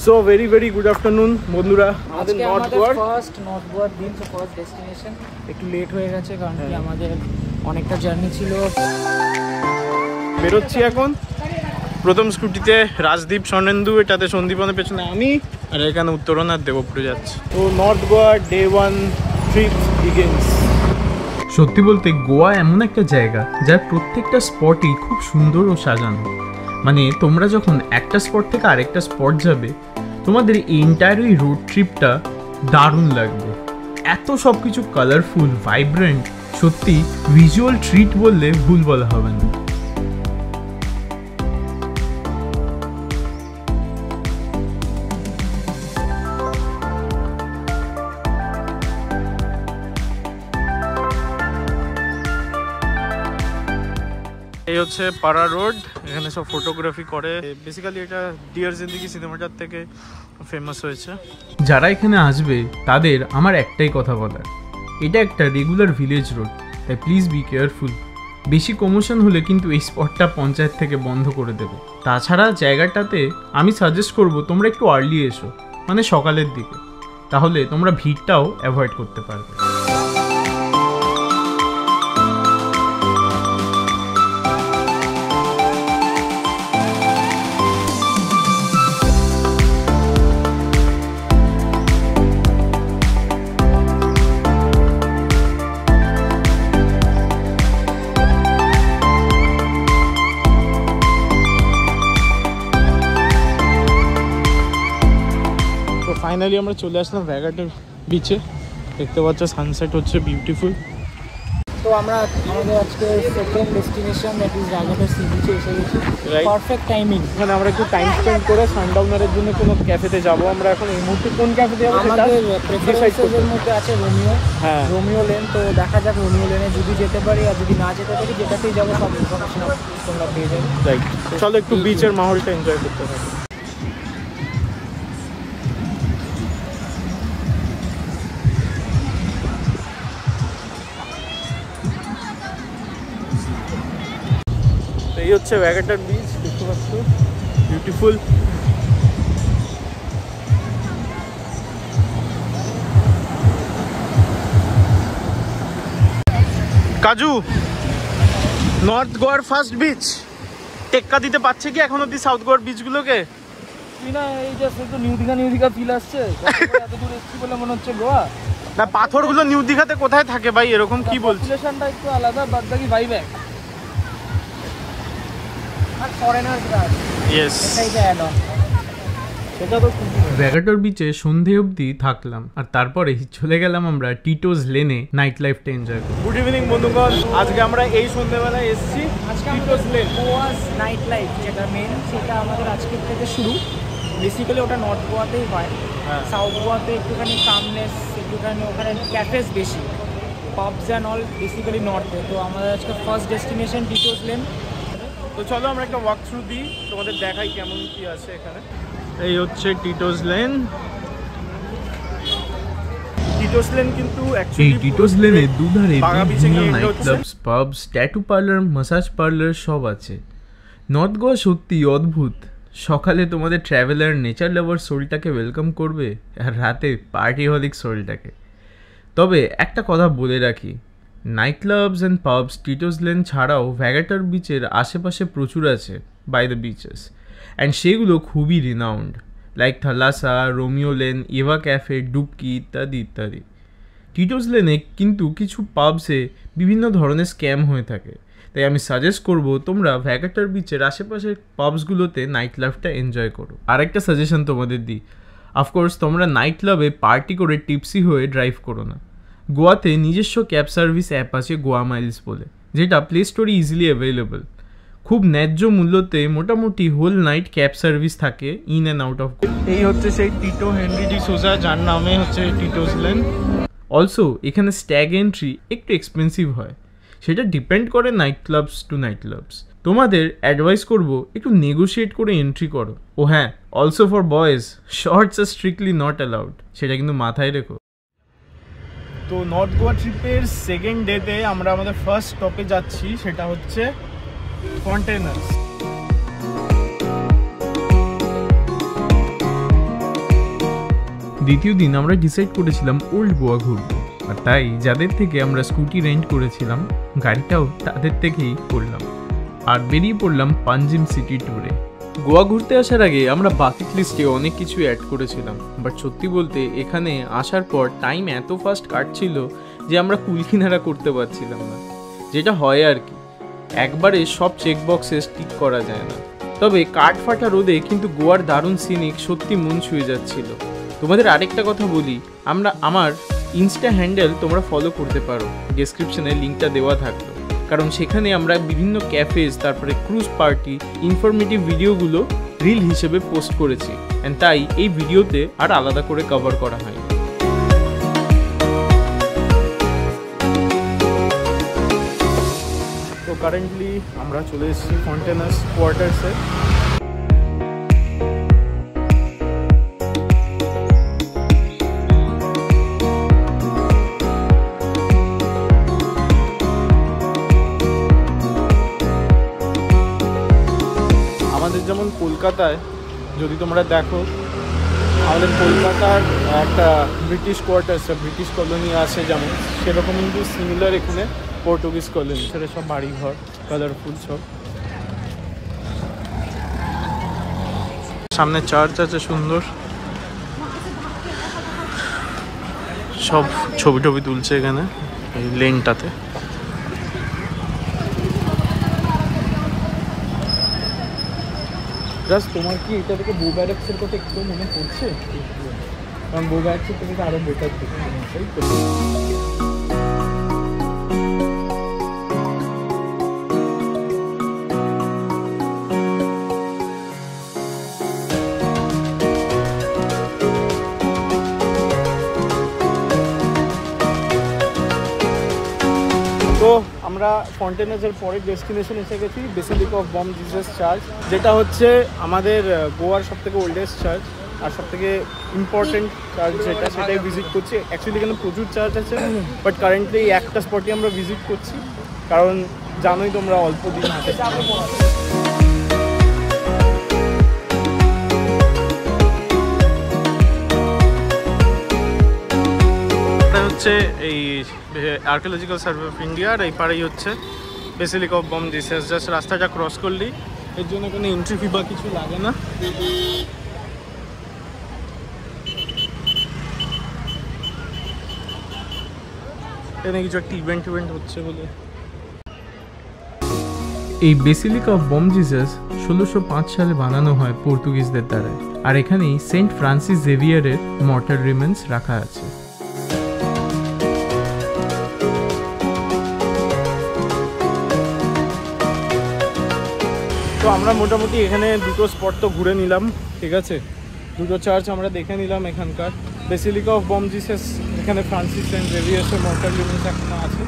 So very very good afternoon বন্ধুরা। আমাদের north গোয়ার দিন, তো ফার্স্ট ডেস্টিনেশন একটু লেট হয়ে গেছে কারণ কি আমাদের অনেকটা জার্নি ছিল। বেরোচ্ছি এখন। প্রথম স্কুটিতে রাজদীপ, স্বর্ণেন্দু, এটাতে সন্দীপনের পেছনে আমি, আর এখানে উত্তরণ আর দেবপ্রিয় যাচ্ছে। তো north Goa day 1 trip begins. সত্যি বলতে গোয়া এমন একটা জায়গা যার প্রত্যেকটা স্পটই খুব সুন্দর ও সাজানো। মানে তোমরা যখন একটা স্পট থেকে আরেকটা স্পট যাবে, তোমাদের এই এন্টায়ার ওই রোড ট্রিপটা দারুণ লাগবে। এত সব কিছু কালারফুল, ভাইব্রেন্ট, সত্যি ভিজুয়াল ট্রিট বললে ভুল বলা হবে না। এই হচ্ছে পাড়া রোড, এখানে সব ফটোগ্রাফি করে। বেসিক্যালি এটা ডিয়ার জিন্দেগি সিনেমাটার থেকে ফেমাস হয়েছে। যারা এখানে আসবে তাদের আমার একটাই কথা বলার, এটা একটা রেগুলার ভিলেজ রোড, তাই প্লিজ বি কেয়ারফুল। বেশি কমোশন হলে কিন্তু এই স্পটটা পঞ্চায়েত থেকে বন্ধ করে দেবে। তাছাড়া জায়গাটাতে আমি সাজেস্ট করব তোমরা একটু আর্লি এসো, মানে সকালের দিকে, তাহলে তোমরা ভিড়টাও অ্যাভয়েড করতে পারবে। ফাইনালি আমরা চলে আসলাম ভ্যাগাটার বিচে। দেখতে পাচ্ছ সানসেট হচ্ছে বিউটিফুল। তো আমরা আমাদের আজকে second destination that is Rajaghat sea বিচে এসে গেছি। Perfect timing. এখানে আমরা একটু টাইম স্পেন্ড করে সানডাউনারের জন্য কোনো ক্যাফেতে যাব। আমরা এখন এই মুহূর্তে কোন ক্যাফেতে যাব সেটা প্রেফারেন্সের মধ্যে আছে রোমিও। হ্যাঁ, রোমিও লেন। তো দেখা যাক রোমিও লেনে যদি যেতে পারি, আর যদি না যেতে পারি যেটাতেই যাবো সব ইনফরমেশন তোমরা পেয়ে যাবে। রাইট, চলো একটু বিচের মাহলটা এনজয় করতে থাকি। এই হচ্ছে ভ্যাগাটার বিচ, দেখতে পাচ্ছ বিউটিফুল। কাজু, নর্থ গোয়ার ফার্স্ট বিচ টেক্কা দিতে পারছে কি এখন অব্দি সাউথ গোয়ার বিচগুলোকে? না, এই জাস্ট একটু নিউ দীঘা ফিল আসছে। এত দূর এসেছি বলে মনে হচ্ছে গোয়া। না, পাথরগুলো নিউ দীঘাতে কোথায় থাকে ভাই? এরকম কি বলছিস? পপুলেশনটা একটু আলাদা, বাদ বাকি ভাই ব্যাক আর ফরেনার্সরা আছে। ইয়েস, এটাই তো অ্যাড অন। সেটা তো ভ্যাগাটর বিচে সন্ধে অবধি থাকলাম, আর তারপরে চলে গেলাম আমরা টিটোজ লেনে নাইট লাইফটা এনজয় করতে। গুড ইভিনিং বন্ধুগণ, আজকে আমরা এই সন্ধ্যাবেলায় এসেছি টিটোজ লেন। গোয়াস নাইট লাইফ যেটা মেন, সেটা আমাদের আজকের থেকে শুরু। বেসিক্যালি ওটা নর্থ গোয়াতেই হয়। সাউথ গোয়াতে একটুখানি কামনেস, একটুখানি ওখানে ক্যাফেস বেশি, পাবস অ্যান্ড অল বেসিক্যালি নর্থে। তো আমাদের আজকে ফার্স্ট ডেস্টিনেশন টিটোজ লেন। তো চলো আমরা একটা ওয়াক থ্রু দিই, তোমাদের দেখাই কেমন কি আছে এখানে। এই হচ্ছে টিটোজ লেন। টিটোজ লেন কিন্তু এই টিটোজ লেনে দুধারে বিভিন্ন night clubs, pubs, tattoo parlour, massage parlour সব আছে। নর্থ গোয়া সত্যি অদ্ভুত। সকালে তোমাদের ট্রাভেলার নেচার লাভার সোলটাকে ওয়েলকাম করবে, আর রাতে পার্টি হলিক সোলটাকে। তবে একটা কথা বলে রাখি, নাইট ক্লাবস অ্যান্ড পাবস টিটোজ লেন ছাড়াও ভ্যাগাটার বিচের আশেপাশে প্রচুর আছে বাই দ্য বিচেস, অ্যান্ড সেগুলো খুবই renowned, like Thalassa, Romeo lane, Eva cafe, Dubki ইত্যাদি ইত্যাদি। টিটোজ লেনে কিন্তু কিছু পাবসে বিভিন্ন ধরনের স্ক্যাম হয়ে থাকে, তাই আমি সাজেস্ট করব তোমরা ভ্যাগাটার বিচের আশেপাশের পাবসগুলোতে নাইট লাইফটা এনজয় করো। আরেকটা সাজেশন তোমাদের দিই, অফকোর্স তোমরা নাইট ক্লাবে পার্টি করে টিপসি হয়ে ড্রাইভ করো না। গোয়াতে নিজস্ব ক্যাব সার্ভিস অ্যাপ আছে গোয়া মাইলস বলে, যেটা প্লে স্টোরে ইজিলি অ্যাভেলেবল। খুব ন্যায্য মূল্যতে মোটামুটি হোল নাইট ক্যাব সার্ভিস থাকে ইন অ্যান্ড আউট অফ। এই হচ্ছে সেই টিটো হেনরি ডি সোজা, যার নামে হচ্ছে টিটোজ লেন। অলসো এখানে স্ট্যাগ এন্ট্রি একটু এক্সপেন্সিভ হয়, সেটা ডিপেন্ড করে night clubs to night clubs. তোমাদের অ্যাডভাইস করব একটু নেগোশিয়েট করে এন্ট্রি করো। ও হ্যাঁ, অলসো ফর বয়েজ শর্টস আর স্ট্রিক্টলি নট অ্যালাউড, সেটা কিন্তু মাথায় রেখো। তো নর্থ গোয়া ট্রিপের সেকেন্ড ডেতে আমরা আমাদের ফার্স্ট স্টপে যাচ্ছি, সেটা হচ্ছে ফন্টেনার্স। দ্বিতীয় দিন আমরা ডিসাইড করেছিলাম ওল্ড গোয়া ঘুরবো, আর তাই যাদের থেকে আমরা স্কুটি রেন্ট করেছিলাম গাড়িটাও তাদের থেকেই করলাম আর বেরিয়ে পড়লাম পাঞ্জিম সিটি ট্যুরে। গোয়া ঘুরতে আসার আগে আমরা বাকেট লিস্টে অনেক কিছু অ্যাড করেছিলাম, বাট সত্যি বলতে এখানে আসার পর টাইম এত ফাস্ট কাটছিল যে আমরা কুলকিনারা করতে পারছিলাম না, যেটা হয় আর কি, একবারে সব চেক বক্সে টিক করা যায় না। তবে কাঠ ফাটা রোদে কিন্তু গোয়ার দারুণ সিনিক সত্যি মন ছুঁয়ে যাচ্ছিল। তোমাদের আরেকটা কথা বলি, আমার ইনস্টা হ্যান্ডেল তোমরা ফলো করতে পারো, ডেসক্রিপশনে লিঙ্কটা দেওয়া থাকলো, কারণ সেখানে আমরা বিভিন্ন ক্যাফেজ, তারপরে ক্রুজ পার্টি, ইনফরমেটিভ ভিডিওগুলো রিল হিসেবে পোস্ট করেছি, অ্যান্ড তাই এই ভিডিওতে আর আলাদা করে কভার করা হয়নি। তো কারেন্টলি আমরা চলে এসেছি ফন্টেনাস কোয়ার্টার্সে। যেমন কলকাতায় যদি তোমরা দেখো, আমাদের কলকাতার একটা ব্রিটিশ কোয়ার্টার্স, ব্রিটিশ কলোনি আছে যেমন, সেরকম কিন্তু সিমিলার এখানে পর্তুগিজ কলোনি। সেটা সব বাড়িঘর, কালারফুল সব। সামনে চার্চ আছে সুন্দর, সব ছবি টবি তুলছে এখানে এই লেনটাতে। জাস্ট তোমার কি এটা থেকে বো ব্যারেক্সের কথা একটু মনে পড়ছে? কারণ বো ব্যারেক্সের থেকে আরো বেটার থেকে মনে হচ্ছে। তো আমরা ফন্টেনাসের পরের ডেস্টিনেশন এসে গেছি, Basilica of Bom Jesus church, যেটা হচ্ছে আমাদের গোয়ার সবথেকে ওল্ডেস্ট চার্চ আর সবথেকে ইম্পর্টেন্ট চার্চ, সেটাই ভিজিট করছি। অ্যাকচুয়ালি এখানে প্রচুর চার্চ আছে, বাট কারেন্টলি এই একটা স্পটই আমরা ভিজিট করছি, কারণ জানোই তোমরা অল্প দিন হাতে। হচ্ছে এই আর্কিওলজিক্যাল সার্ভে অফ ইন্ডিয়া, আর এই পাড়েই হচ্ছে Basilica of Bom Jesus. Just রাস্তাটা ক্রস করলেই, এর জন্য কোনো এন্ট্রি ফি বা কিছু লাগে না। এখানে কিছু একটা ইভেন্ট হচ্ছে বলে। এই বেসিলিকা অফ বম জিসাস 1605 সালে বানানো হয় পর্তুগিজদের দ্বারা, আর এখানেই সেন্ট ফ্রান্সিস জেভিয়ারের মর্টার রিমেন্স রাখা আছে। তো আমরা মোটামুটি এখানে দুটো স্পট তো ঘুরে নিলাম, ঠিক আছে, দুটো চার্চ আমরা দেখে নিলাম এখানকার। বেসিলিকা অফ বম জিসাস, এখানে ফ্রান্সিস সেন্ট জেভিয়ার্সের মর্টার রিমেন্স এখনো আছে।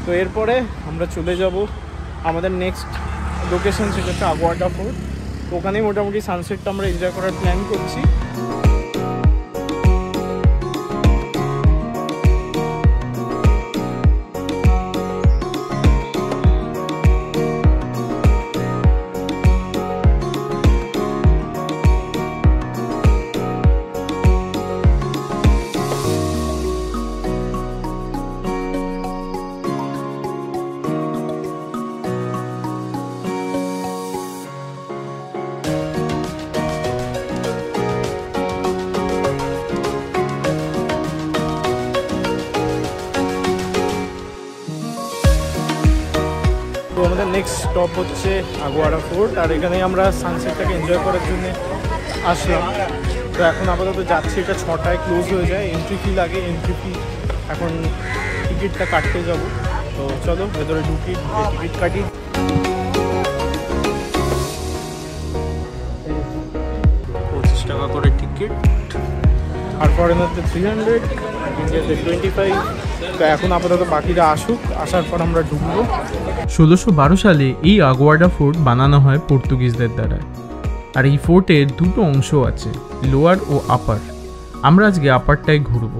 তো এরপরে আমরা চলে যাব আমাদের নেক্সট লোকেশন, সেটা হচ্ছে আগুয়াডা ফোর্ট। তো ওখানেই মোটামুটি সানসেটটা আমরা এনজয় করার প্ল্যান করছি। তো আমাদের নেক্সট স্টপ হচ্ছে আগুয়াডা ফোর্ট, আর এখানেই আমরা সানসেটটাকে এনজয় করার জন্য আসলাম। তো এখন আপাতত যাচ্ছি, এটা 6টায় ক্লোজ হয়ে যায়, এন্ট্রি ফি লাগে, এন্ট্রি ফি এখন টিকিটটা কাটতে যাব। তো চলো ভেতরে ঢুকি, টিকিট কাটি। 25 টাকা করে টিকিট, আর ফরেনারদের 300, ইন্ডিয়াতে 25। তো এখন আপাতত বাকিরা আসুক, আসার পর আমরা ঢুকবো। 1612 সালে এই আগুয়াডা ফোর্ট বানানো হয় পর্তুগিজদের দ্বারা, আর এই ফোর্টের দুটো অংশ আছে, লোয়ার ও আপার। আমরা আজকে আপারটাই ঘুরব।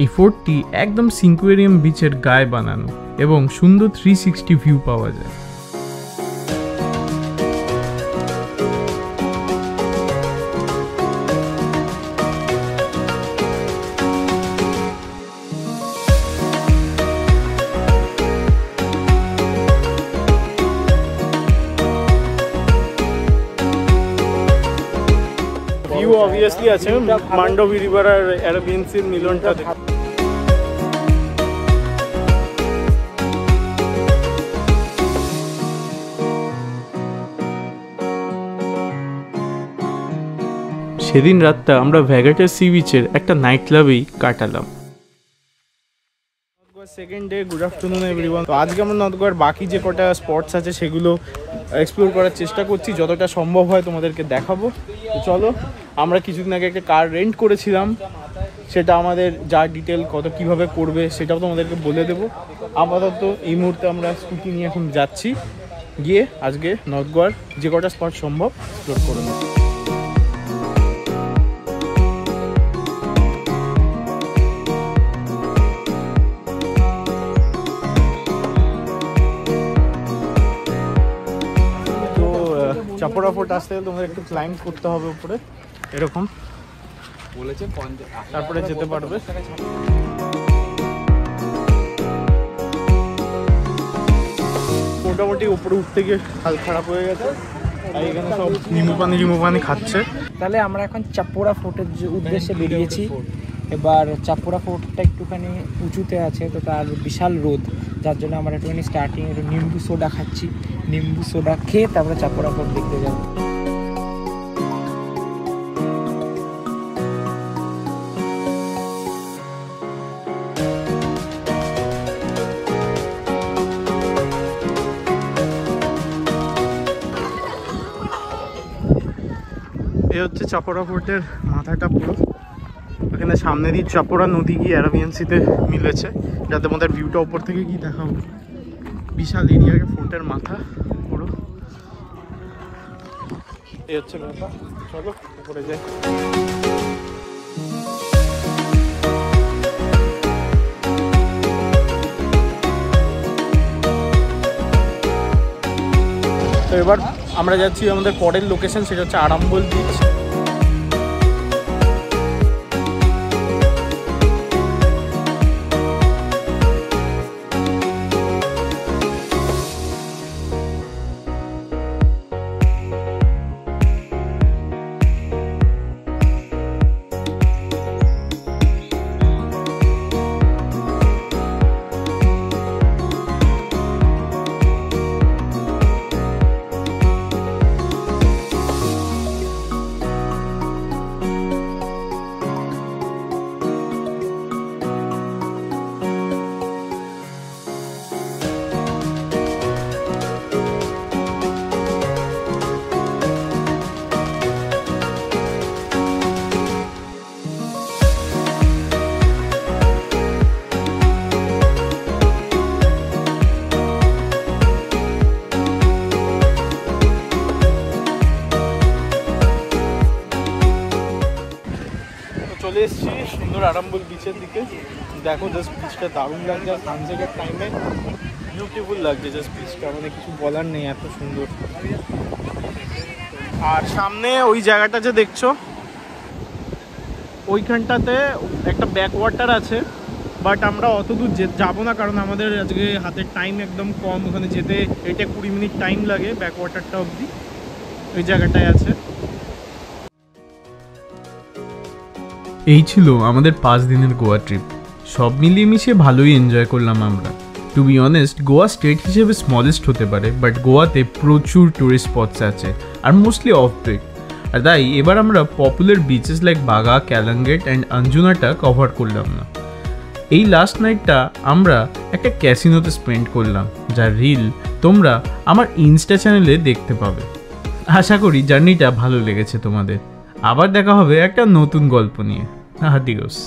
এই ফোর্টটি একদম সিঙ্কুয়েরিয়াম বিচের গায়ে বানানো এবং সুন্দর 360 ভিউ পাওয়া যায়। ভিউ অবভিয়াসলি আছে মান্ডোভি রিভার আর অ্যারাবিয়ান সির মিলনটা। সেদিন রাতটা আমরা ভ্যাগাটার সি বিচের একটা নাইট ক্লাবেই কাটালাম। Second day, good afternoon everyone. তো আজকে আমরা নর্থ গোয়ার বাকি যে কটা স্পটস আছে সেগুলো এক্সপ্লোর করার চেষ্টা করছি, যতটা সম্ভব হয় তোমাদেরকে দেখাবো। তো চলো, আমরা কিছুদিন আগে একটা কার রেন্ট করেছিলাম, সেটা আমাদের যা ডিটেল কত কিভাবে করবে সেটাও তোমাদেরকে বলে দেবো। আপাতত এই মুহূর্তে আমরা স্কুটি নিয়ে এখন যাচ্ছি, গিয়ে আজকে নর্থ গোয়ার যে কটা স্পট সম্ভব এক্সপ্লোর করে নেব। চাপড়া ফোর্ট আসতে গেলে তোমাদের একটু ক্লাইম্ব করতে হবে উপরে, এরকম বলেছে, তারপরে যেতে পারবে। মোটামুটি উপরে উঠতে গিয়ে হাল খারাপ হয়ে গেছে, আর এখানে সব নিম্বু পানি খাচ্ছে। তাহলে আমরা এখন চাপড়া ফোর্টের উদ্দেশ্যে বেরিয়েছি। এবার চাপড়া ফোর্টটা একটুখানি উঁচুতে আছে, তো তার বিশাল রোদ, যার জন্য আমরা একটুখানি স্টার্টিং একটু নিম্বু সোডা খাচ্ছি। নিম্বু সোডা খেয়ে তারপরে চাপড়া ফোর্ট দেখতে যাবো। এই হচ্ছে চাপড়া ফোর্টের মাথাটা পুরো। এখানে সামনে দিয়ে চাপড়া নদী গিয়ে অ্যারাবিয়ান সিতে মিলেছে, যাতে আমাদের ভিউটা উপর থেকে কি দেখাবো। বিশাল এরিয়াকে ফোর্টের মাথা পুরো। এই হচ্ছে ব্যাপার, চলো উপরে যাই। তো এবার আমরা যাচ্ছি আমাদের পরের লোকেশন, সেটা হচ্ছে আরাম্বল বিচ। চলে এসেছি সুন্দর আরাম্বল বিচের দিকে। দেখো জাস্ট বিচটা দারুণ লাগছে, আর সানসেটের টাইমে বিউটিফুল লাগছে জাস্ট বিচটা, মানে কিছু বলার নেই, এত সুন্দর। আর সামনে ওই জায়গাটা যে দেখছো, ওইখানটাতে একটা ব্যাকওয়াটার আছে, বাট আমরা অত দূর যাবো না, কারণ আমাদের আজকে হাতের টাইম একদম কম। ওখানে যেতে এটা 20 মিনিট টাইম লাগে ব্যাকওয়াটারটা অবধি, ওই জায়গাটায় আছে। এই ছিল আমাদের 5 দিনের গোয়া ট্রিপ। সব মিলিয়ে মিশিয়ে ভালোই এনজয় করলাম আমরা। To be honest, Goa state হিসেবে স্মলেস্ট হতে পারে, বাট গোয়াতে প্রচুর টুরিস্ট স্পটস আছে, আর মোস্টলি অফ পিক। আর তাই এবার আমরা popular beaches like Baga, Calangute and আঞ্জুনাটা কভার করলাম না। এই লাস্ট নাইটটা আমরা একটা ক্যাসিনোতে স্পেন্ড করলাম, যার রিল তোমরা আমার ইনস্টা চ্যানেলে দেখতে পাবে। আশা করি জার্নিটা ভালো লেগেছে তোমাদের। আবার দেখা হবে একটা নতুন গল্প নিয়ে। আদিওস।